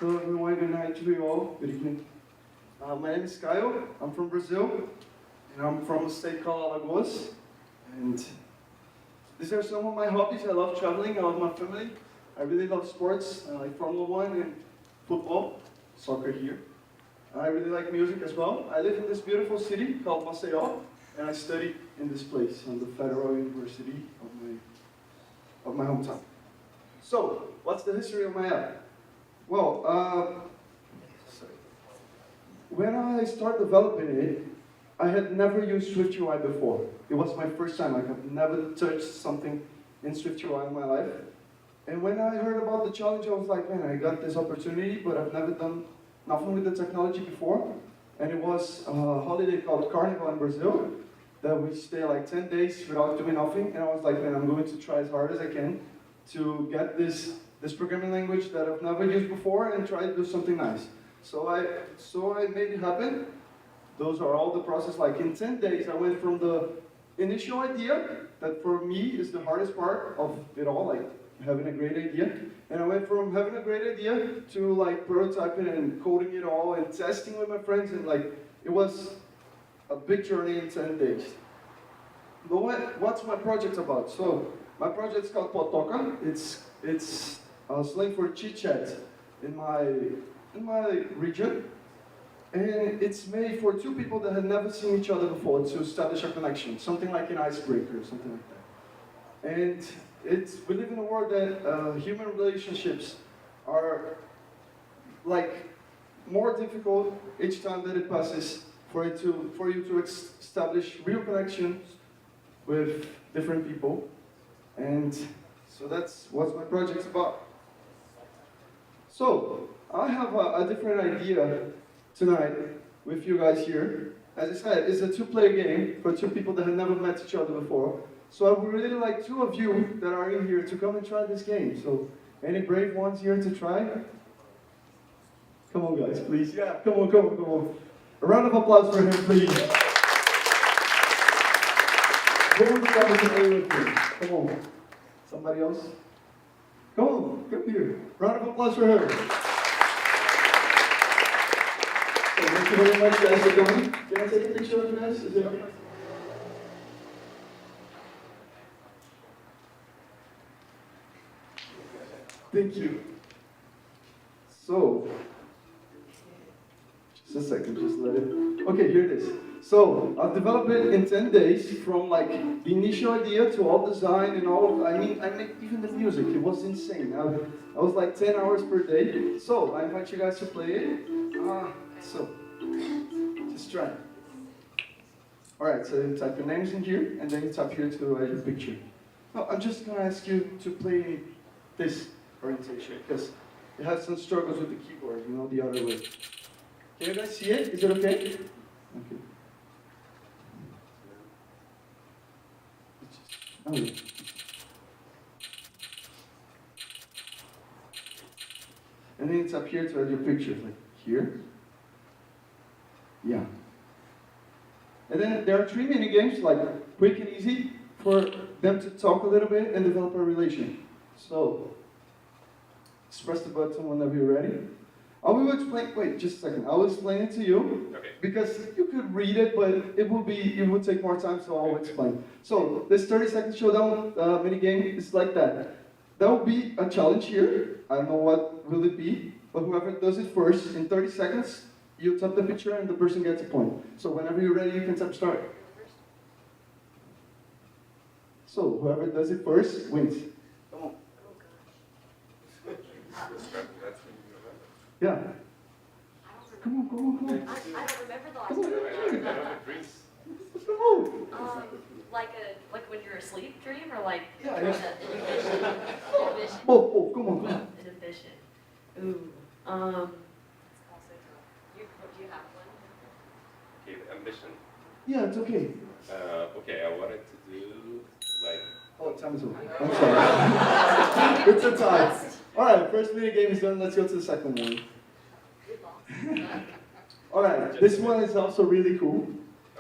Hello everyone, good night to you all. Good evening. My name is Caio. I'm from Brazil, and I'm from a state called Alagoas. And these are some of my hobbies. I love traveling, I love my family. I really love sports. I like Formula One and football, soccer here. I really like music as well. I live in this beautiful city called Maceió, and I study in this place, on the Federal University of my hometown. So, what's the history of my app? Well, when I started developing it, I had never used SwiftUI before. It was my first time. Like, I've never touched something in SwiftUI in my life. And when I heard about the challenge, I was like, man, I got this opportunity, but I've never done nothing with the technology before. And it was a holiday called Carnival in Brazil, that we stay like 10 days without doing nothing. And I was like, man, I'm going to try as hard as I can to get this programming language that I've never used before and try to do something nice. So I made it happen. Those are all the process. Like in 10 days, I went from the initial idea, that for me is the hardest part of it all, like having a great idea. And I went from having a great idea to like prototyping and coding it all and testing with my friends, and like it was a big journey in 10 days. But what's my project about? So my project's called Potoka. It's slang for chit chat in my region, and it's made for two people that had never seen each other before to establish a connection, something like an icebreaker or something like that. And we live in a world that human relationships are like more difficult each time that it passes for you to establish real connections with different people. And so that's what my project's about. So, I have a different idea tonight with you guys here. As I said, it's a two-player game for two people that have never met each other before. So I would really like two of you that are in here to come and try this game. So, any brave ones here to try? Come on guys, please. Yeah, come on. A round of applause for him, please. Who would come to play with me? Come on. Somebody else? Come here. Round of applause for her. So, thank you very much, guys, for coming. Can I take a picture of you guys? Is it okay? Thank you. So, just a second, just let it. Okay, here it is. So, I've developed it in 10 days from like the initial idea to all design and all. I mean, I make even the music. It was insane. I was like 10 hours per day. So, I invite you guys to play it. So, just try. Alright, so you type your names in here, and then you tap here to add your picture. No, I'm just gonna ask you to play this orientation, because it has some struggles with the keyboard, you know, the other way. Can you guys see it? Is it okay? Okay. Oh, yeah. And then it's up here to add your pictures, like here. Yeah. And then there are 3 mini games, like quick and easy, for them to talk a little bit and develop a relation. So, just press the button whenever you're ready. I will explain, wait, just a second. I will explain it to you, Okay. because you could read it, but it would take more time, so I'll explain. So, this 30-second showdown mini game is like that. There will be a challenge here. I don't know what will it be, but whoever does it first, in 30 seconds, you tap the picture and the person gets a point. So whenever you're ready, you can tap start. So whoever does it first wins. Come on. Yeah. Come on. I don't remember the last Come on, time. Come on. Like when you're asleep dream, or like Yeah. an envision? Both. Come on. An envision. Ooh. Do you have one? Okay, the ambition. Yeah, it's okay. Okay, I wanted to do like. Oh, time is over. I'm sorry. It's a tie. All right, first mini game is done. Let's go to the second one. All right, this one is also really cool.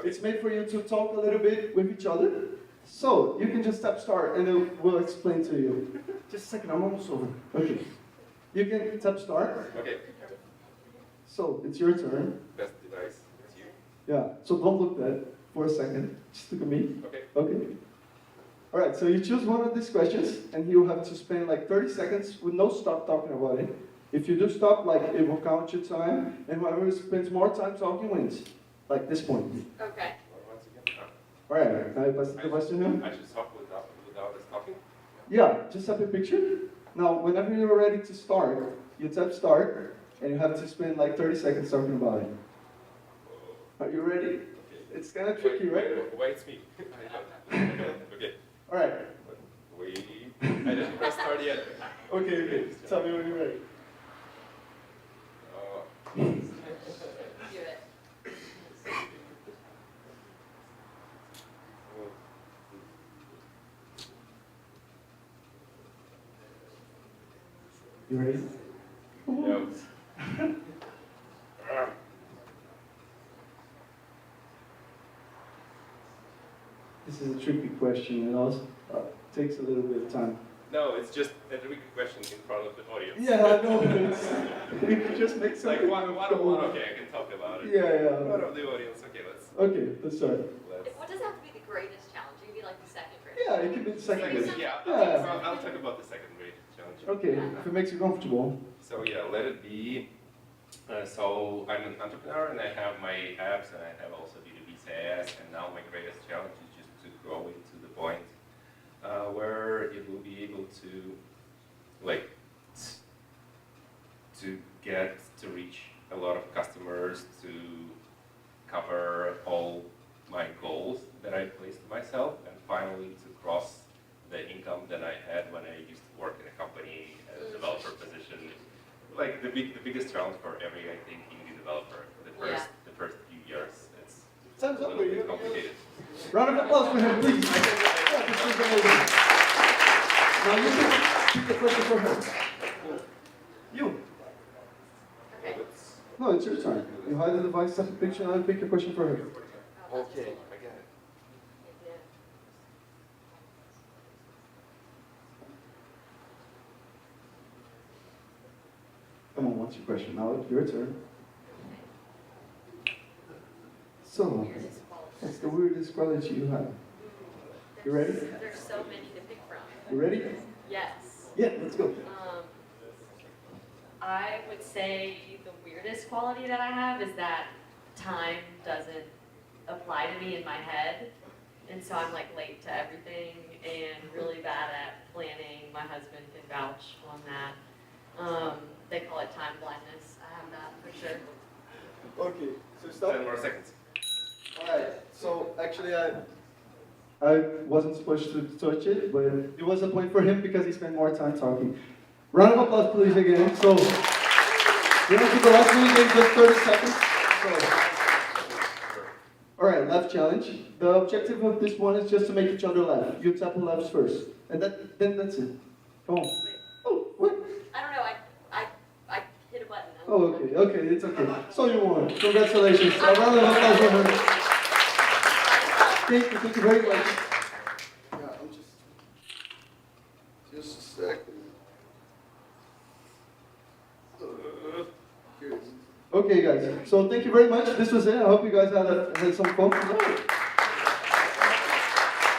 It's made for you to talk a little bit with each other. So you can just tap start, and then we'll explain to you. Just a second, I'm almost over. Okay. You can tap start. Okay. So it's your turn. Best device. It's you. Yeah. So don't look that for a second. Just look at me. Okay. Okay. All right. So you choose one of these questions, and you have to spend like 30 seconds with no stop talking about it. If you do stop, like it will count your time, and whoever spends more time talking wins. Like this point. Okay. Once again. All right. Now you pass the device to him. I should stop without stopping. Yeah. Just have a picture. Now, whenever you're ready to start, you tap start, and you have to spend like 30 seconds talking about it. Are you ready? Okay. It's kind of tricky, right? Wait, it's me. I don't. Okay. All right. Wait. I didn't press start yet. Okay, okay. Tell me when you're ready. Oh. Do it. You ready? No. This is a tricky question, and also takes a little bit of time. No, it's just a tricky question in front of the audience. Yeah, I know. We could just make Like something. one. Okay, I can talk about it. Yeah, One yeah. of the audience. Okay, let's. Let's start. What does it have to be the greatest challenge? It can be like the second grade. Yeah, it can be the second Second. grade. Yeah, Yeah. I'll talk about the second grade challenge. Okay, if it makes you comfortable. So yeah, let it be. So I'm an entrepreneur and I have my apps and I have also B2B SaaS, and now my greatest challenge is just to grow it to the point where it will be able to like to get to reach a lot of customers, to cover all my goals that I placed myself, and finally to cross the income that I had when I used to work in a company as a developer position. Like the biggest challenge for every, I think, indie developer, the first few years, it's Time's a up, little you. bit complicated. Round of applause for him, please. Yeah, this is amazing. Now you can pick a question for her. You. Okay. No, it's your turn. You hide the device, have a picture, and I'll pick a question for her. Okay, I get it. Yeah. Come on, what's your question? Now it's your turn. So, Weirdest quality. what's the weirdest quality you have? You ready? There's so many to pick from. You ready? Yes. Yeah, let's go. I would say the weirdest quality that I have is that time doesn't apply to me in my head. And so I'm like late to everything and really bad at planning. My husband can vouch on that. They call it time blindness. I have that for sure. Okay, so 10 more seconds. Alright, so actually I wasn't supposed to touch it, but it was a point for him because he spent more time talking. Round of applause please again. So, we're going to do the last one in just 30 seconds. Alright, left challenge. The objective of this one is just to make each other laugh. You tap the laughs first. And then that's it. Come on. Oh, what? I don't know. I hit a button. Oh, okay, it's okay. So you won. Congratulations. A round of applause for her. Thank you very much. Yeah, I'm just a second. Okay, guys. So thank you very much. This was it. I hope you guys had some fun.